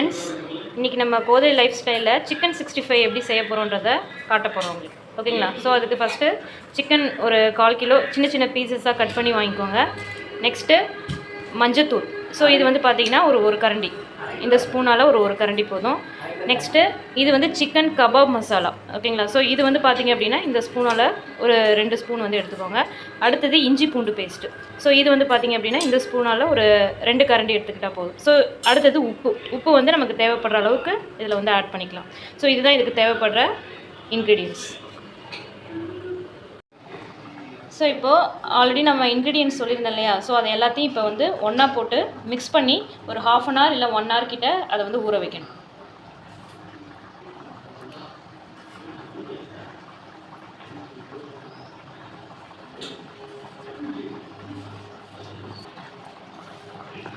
Friends, இன்றைக்கி நம்ம கோதை life ஸ்டைலில் சிக்கன் 65 எப்படி செய்ய போகிறோன்றதை காட்ட போகிறோம் உங்களுக்கு. ஓகேங்களா? ஸோ அதுக்கு ஃபஸ்ட்டு சிக்கன் ஒரு 1/4 கிலோ சின்ன சின்ன பீசஸாக கட் பண்ணி வாங்கிக்கோங்க. நெக்ஸ்ட்டு மஞ்சத்தூள். ஸோ இது வந்து பார்த்திங்கன்னா ஒரு கரண்டி, இந்த ஸ்பூனால் ஒரு கரண்டி போதும். நெக்ஸ்ட்டு இது வந்து சிக்கன் கபாப் மசாலா. ஓகேங்களா? ஸோ இது வந்து பார்த்திங்க அப்படின்னா இந்த ஸ்பூனால் ஒரு 2 ஸ்பூன் வந்து எடுத்துக்கோங்க. அடுத்தது இஞ்சி பூண்டு பேஸ்ட்டு. ஸோ இது வந்து பார்த்திங்க அப்படின்னா இந்த ஸ்பூனால் ஒரு 2 கரண்டி எடுத்துக்கிட்டால் போதும். ஸோ அடுத்தது உப்பு வந்து நமக்கு தேவைப்படுற அளவுக்கு இதில் வந்து ஆட் பண்ணிக்கலாம். ஸோ இதுதான் இதுக்கு தேவைப்படுற இன்க்ரீடியன்ட்ஸ். ஸோ இப்போது ஆல்ரெடி நம்ம இன்க்ரீடியன்ட்ஸ் சொல்லியிருந்தோம் இல்லையா? ஸோ அதை எல்லாத்தையும் இப்போ வந்து ஒன்றா போட்டு மிக்ஸ் பண்ணி ஒரு 1/2 அன் ஹவர் இல்லை 1 ஹவர் கிட்ட அதை வந்து ஊற வைக்கணும்.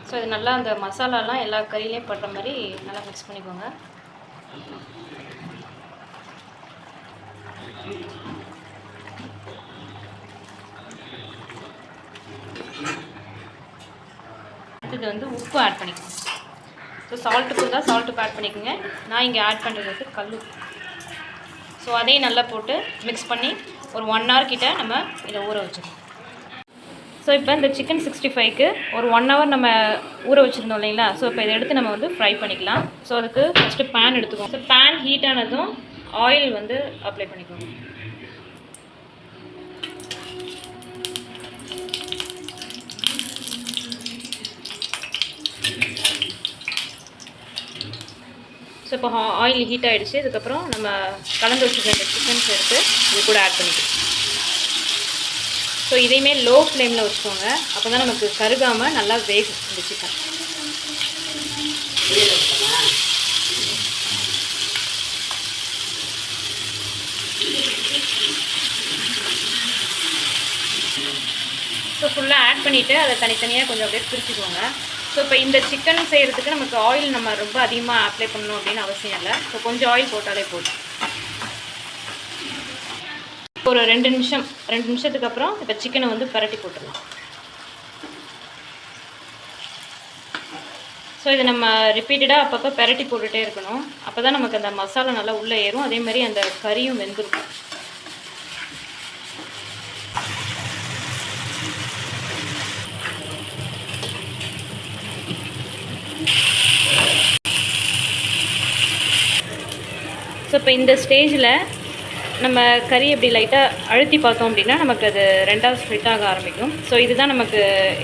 ஸோ இது நல்லா அந்த மசாலாலாம் எல்லா கறியிலையும் படுற மாதிரி நல்லா மிக்ஸ் பண்ணிக்கோங்க. அடுத்தது வந்து உப்பு ஆட் பண்ணிக்கோங்க. ஸோ சால்ட்டு போட்டா சால்ட்டு ஆட் பண்ணிக்கோங்க. நான் இங்கே ஆட் பண்ணுறது வந்து கல்லுப்பு. ஸோ அதையும் நல்லா போட்டு மிக்ஸ் பண்ணி ஒரு 1 ஹவர் கிட்ட நம்ம இதை ஊற வச்சுக்கோங்க. ஸோ இப்போ இந்த சிக்கன் 65க்கு ஒரு 1 ஹவர் நம்ம ஊற வச்சுருந்தோம் இல்லைங்களா? ஸோ இப்போ இதை எடுத்து நம்ம வந்து ஃப்ரை பண்ணிக்கலாம். ஸோ அதுக்கு ஃபஸ்ட்டு பேன் எடுத்துக்கோங்க. ஸோ பேன் ஹீட் ஆனதும் ஆயில் வந்து அப்ளை பண்ணிக்கோங்க. ஸோ இப்போ ஆயில் ஹீட் ஆகிடுச்சு. இதுக்கப்புறம் நம்ம கலந்து வச்சுருக்க இந்த சிக்கன்ஸ் எடுத்து இது கூட ஆட் பண்ணிக்கலாம். ஸோ இதையுமே லோ ஃப்ளேமில் வச்சுக்கோங்க. அப்போ தான் நமக்கு கருகாமல் நல்லா வேகும் இந்த சிக்கன். ஸோ ஃபுல்லாக ஆட் பண்ணிவிட்டு அதை தனித்தனியாக கொஞ்சம் அப்படியே பிரிச்சுக்கோங்க. ஸோ இப்போ இந்த சிக்கன் செய்கிறதுக்கு நமக்கு ஆயில் நம்ம ரொம்ப அதிகமாக அப்ளை பண்ணணும் அப்படின்னு அவசியம் இல்லை. ஸோ கொஞ்சம் ஆயில் போட்டாலே போதும். ஒரு 2 நிமிஷத்துக்கு அப்புறம் இப்போ சிக்கனை வந்து பரட்டி போட்டுடலாம். ஸோ இதை நம்ம ரிப்பீட்டடாக அப்பப்போ பரட்டி போட்டுகிட்டே இருக்கணும். அப்போ தான் நமக்கு அந்த மசாலா நல்லா உள்ளே ஏறும். அதே மாதிரி அந்த கறியும் வெந்திருக்கும். ஸோ இப்போ இந்த ஸ்டேஜில் நம்ம கறி எப்படி லைட்டாக அழுத்தி பார்த்தோம் அப்படின்னா நமக்கு அது 2வது ஸ்ப்ளிட் ஆக ஆரம்பிக்கும். ஸோ இதுதான் நமக்கு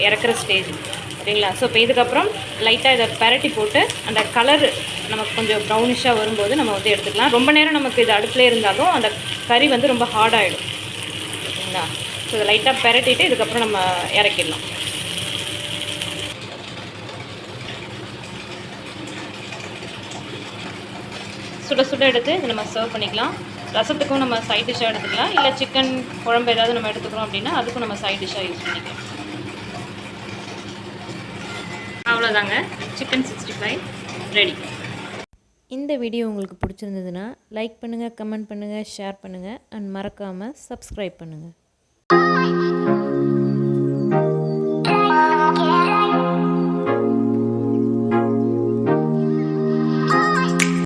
இறக்குற ஸ்டேஜ். ஓகேங்களா? ஸோ இப்போ இதுக்கப்புறம் லைட்டாக இதை பரட்டி போட்டு அந்த கலர் நமக்கு கொஞ்சம் ப்ரௌனிஷாக வரும்போது நம்ம வந்து எடுத்துக்கலாம். ரொம்ப நேரம் நமக்கு இது அடுப்பில் இருந்தாலும் அந்த கறி வந்து ரொம்ப ஹார்டாகிடும். ஓகேங்களா? ஸோ இதை லைட்டாக பரட்டிட்டு இதுக்கப்புறம் நம்ம இறக்கிடலாம். சுட சுட எடுத்து இதை நம்ம சர்வ் பண்ணிக்கலாம். ரசத்துக்கும் நம்ம சைட் டிஷ்ஷாக எடுத்துக்கலாம். இல்லை சிக்கன் குழம்பு ஏதாவது நம்ம எடுத்துக்கிறோம் அப்படின்னா அதுக்கும் நம்ம சைட் டிஷ்ஷாக யூஸ் பண்ணிக்கலாம். அவ்வளோதாங்க, சிக்கன் 65 ரெடி. இந்த வீடியோ உங்களுக்கு பிடிச்சிருந்ததுன்னா லைக் பண்ணுங்கள், கமெண்ட் பண்ணுங்கள், ஷேர் பண்ணுங்கள் அண்ட் மறக்காமல் சப்ஸ்கிரைப் பண்ணுங்கள்.